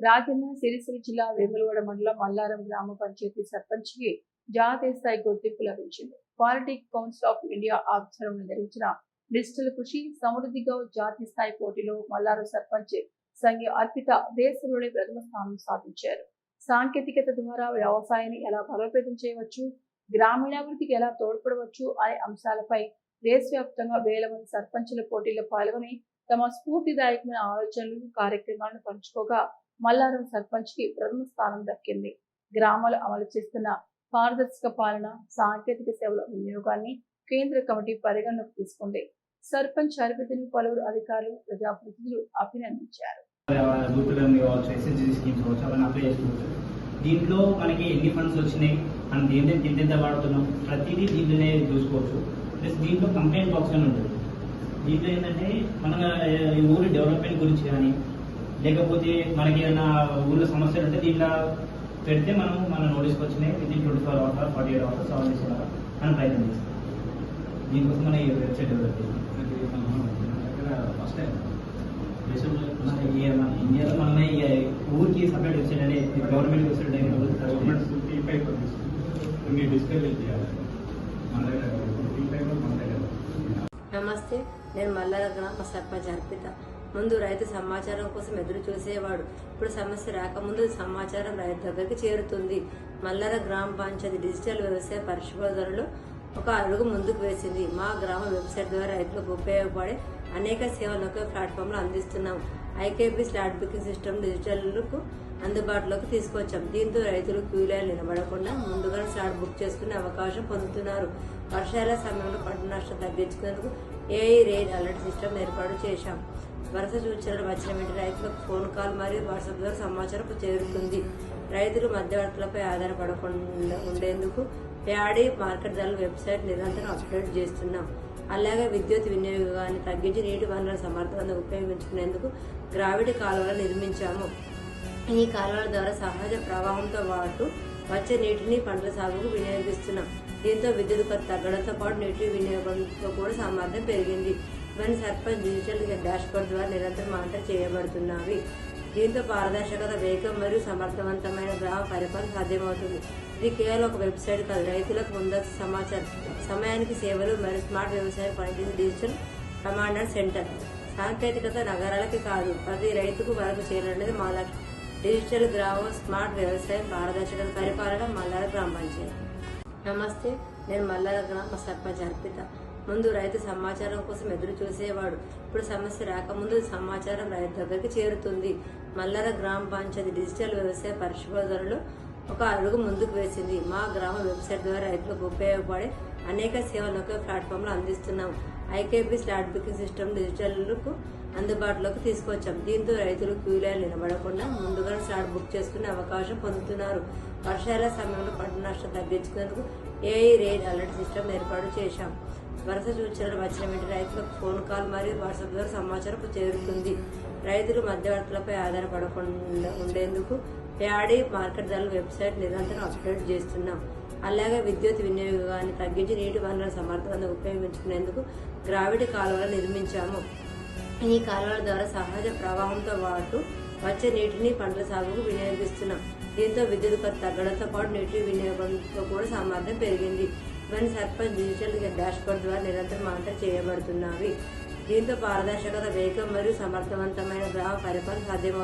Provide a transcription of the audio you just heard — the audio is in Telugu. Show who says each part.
Speaker 1: రాజన్న సిరిసిల్ల జిల్లా వేములవాడ మండలం మల్లారం గ్రామ పంచాయతీ సర్పంచ్కి జాతీయ స్థాయి గుర్తింపు లభించింది. పాలిటిక్ కౌన్సిల్ ఆఫ్ ఇండియా ఆధ్వర్యంలో నిర్వహించిన డిజిటల్ కృషి సమృద్ధి గౌ జాతీయ స్థాయి పోటీలో మల్లారం సర్పంచ్ సంఘ అర్పిత దేశంలోనే ప్రథమ స్థానం సాధించారు. సాంకేతికత ద్వారా వ్యవసాయాన్ని ఎలా బలోపేతం చేయవచ్చు, గ్రామీణాభివృద్ధికి ఎలా తోడ్పడవచ్చు అనే అంశాలపై దేశవ్యాప్తంగా వేల మంది సర్పంచుల పోటీలో పాల్గొని తమ స్ఫూర్తిదాయకమైన ఆలోచనలు కార్యక్రమాలను పంచుకోగా మల్లారం సర్పంచ్ కి ప్రథమ స్థానం దక్కింది. గ్రామాలు అమలు చేస్తున్న పారదర్శక పాలన, సాంకేతిక సేవల వినియోగాన్ని కేంద్ర కమిటీ పరిగణలోకి తీసుకుంది. సర్పంచ్ అర్పితను పలువురు అధికారులు, ప్రజాప్రతినిధులు అభినందించారు.
Speaker 2: దీంట్లో మనకి ఎన్ని ఫండ్స్ వచ్చినాయి, మనం ఎంత వాడుతున్నాం, ప్రతిదీ దీంట్లోనే చూసుకోవచ్చు. ప్లస్ దీంట్లో కంప్లైంట్ బాక్స్ అని ఉంటుంది. దీంట్లో ఏంటంటే మన ఊరి డెవలప్మెంట్ గురించి కానీ లేకపోతే మనకి ఏదైనా ఊళ్ళో సమస్యలు ఉంటే దీంట్లో పెడితే మన నోటీస్కి వచ్చినాయి వితిన్ 24 hours 48 hours సాల్వ్ చేసేలాగా మనం ప్రయత్నం చేస్తాం. దీనికోసం మన ఈ వెబ్సైట్ డెవలప్ చేస్తాం. ఫస్ట్ టైం ఇండియాలో మనమే ఊరికి సపరేట్ వెబ్సైట్ అనేది గవర్నమెంట్ వెబ్సైట్
Speaker 3: నమస్తే, నేను మల్లార గ్రామ సర్పంచ్ అర్పిత. ముందు రైతు సమాచారం కోసం ఎదురు చూసేవాడు. ఇప్పుడు సమస్య రాకముందు సమాచారం రైతు దగ్గరికి చేరుతుంది. మల్లార గ్రామ పంచాయతీ డిజిటల్ వ్యవసాయ పరిశోధనలో ఒక అడుగు ముందుకు వేసింది. మా గ్రామ వెబ్సైట్ ద్వారా రైతులకు ఉపయోగపడే అనేక సేవలు ఒకే ప్లాట్ఫామ్లో అందిస్తున్నాం. ఐకేపీ స్లాట్ బుకింగ్ సిస్టమ్ డిజిటల్కు అందుబాటులోకి తీసుకొచ్చాం. దీంతో రైతులు క్యూ లైన్ నిలబడకుండా ముందుగా స్లాట్ బుక్ చేసుకునే అవకాశం పొందుతున్నారు. వర్షాల సమయంలో పంట నష్టం తగ్గించుకునేందుకు ఏఐ రెయిన్ అలర్ట్ సిస్టమ్ ఏర్పాటు చేశాం. వరుస సూచనలు వచ్చిన వెంటనే రైతులకు ఫోన్ కాల్ మరియు వాట్సాప్ ద్వారా సమాచారం చేరుతుంది. రైతులు మధ్యవర్తులపై ఆధారపడకుండా ఉండేందుకు ప్యాడీ మార్కెట్ ధరల వెబ్సైట్ నిరంతరం అప్డేట్ చేస్తున్నాం. అలాగే విద్యుత్ వినియోగాన్ని తగ్గించి నీటి వనరులను సమర్థవంతంగా ఉపయోగించుకునేందుకు గ్రావిటీ కాలువలు నిర్మించాము. ఈ కాలువల ద్వారా సహజ ప్రవాహంతో పాటు వచ్చే నీటిని పంటల సాగుకు వినియోగిస్తున్నాం. దీంతో విద్యుత్ ఖర్చు తగ్గడంతో పాటు నీటి వినియోగంతో కూడా సామర్థ్యం పెరిగింది. ఇవన్నీ సర్పంచ్ డిజిటల్ డాష్బోర్డ్ ద్వారా నిరంతరం మానిటర్ చేయబడుతున్నవి. దీంతో పారదర్శకత, వేగం మరియు సమర్థవంతమైన గ్రామ పరిపాలన సాధ్యమవుతుంది. ఇది కేవలం ఒక వెబ్సైట్ కాదు, రైతులకు ముందస్తు సమాచారం, సమయానికి సేవలు మరియు స్మార్ట్ వ్యవసాయం పనిచేసే డిజిటల్ కమాండ్ సెంటర్. సాంకేతికత నగరాలకి కాదు, ప్రతి రైతుకు వరకు చేయాలనేది మా లక్ష్యం. డిజిటల్ గ్రామం, స్మార్ట్ వ్యవసాయం, పారదర్శకత పరిపాలన, మల్లార గ్రామ పంచాయతీ. నమస్తే, నేను మల్లార గ్రామ సర్పంచ్ అర్పిత. ముందు రైతు సమాచారం కోసం ఎదురు చూసేవాడు. ఇప్పుడు సమస్య రాకముందు సమాచారం రైతు దగ్గరికి చేరుతుంది. మల్లార గ్రామ పంచాయతీ డిజిటల్ వ్యవసాయ పరిశోధనలో ఒక అడుగు ముందుకు వేసింది. మా గ్రామ వెబ్సైట్ ద్వారా రైతులకు ఉపయోగపడే అనేక సేవలు ఒకే ప్లాట్ఫామ్లో అందిస్తున్నాం. ఐకేపీ స్లాట్ బుకింగ్ సిస్టమ్ డిజిటల్కు అందుబాటులోకి తీసుకొచ్చాం. దీంతో రైతులు క్యూ లైన్ నిలబడకుండా ముందుగా స్లాట్ బుక్ చేసుకునే అవకాశం పొందుతున్నారు. వర్షాల సమయంలో పంట నష్టం తగ్గించుకునేందుకు ఏఐ రెయిన్ అలర్ట్ సిస్టమ్ ఏర్పాటు చేశాం. వరుస సూచనలు వచ్చిన వెంటనే రైతులకు ఫోన్ కాల్ మరియు వాట్సాప్ ద్వారా సమాచారం చేరుతుంది. రైతులు మధ్యవర్తులపై ఆధారపడకుండా ఉండేందుకు ప్యాడీ మార్కెట్ ధరల వెబ్సైట్ నిరంతరం అప్డేట్ చేస్తున్నాం. అలాగే విద్యుత్ వినియోగాన్ని తగ్గించి నీటి వనరులను సమర్థవంతంగా ఉపయోగించుకునేందుకు గ్రావిటీ కాలువలు నిర్మించాము. ఈ కాలువల ద్వారా సహజ ప్రవాహంతో పాటు వచ్చే నీటిని పంటల సాగుకు వినియోగిస్తున్నాం. దీంతో విద్యుత్ ఖర్చు తగ్గడంతో పాటు నీటి వినియోగంతో కూడా సామర్థ్యం పెరిగింది. ఇవన్నీ సర్పంచ్ డిజిటల్ డాష్బోర్డ్ ద్వారా నిరంతరం మానిటర్ చేయబడుతున్నవి. దీంతో పారదర్శకత, వేగం మరియు సమర్థవంతమైన గ్రామ పరిపాలన సాధ్యమవుతుంది.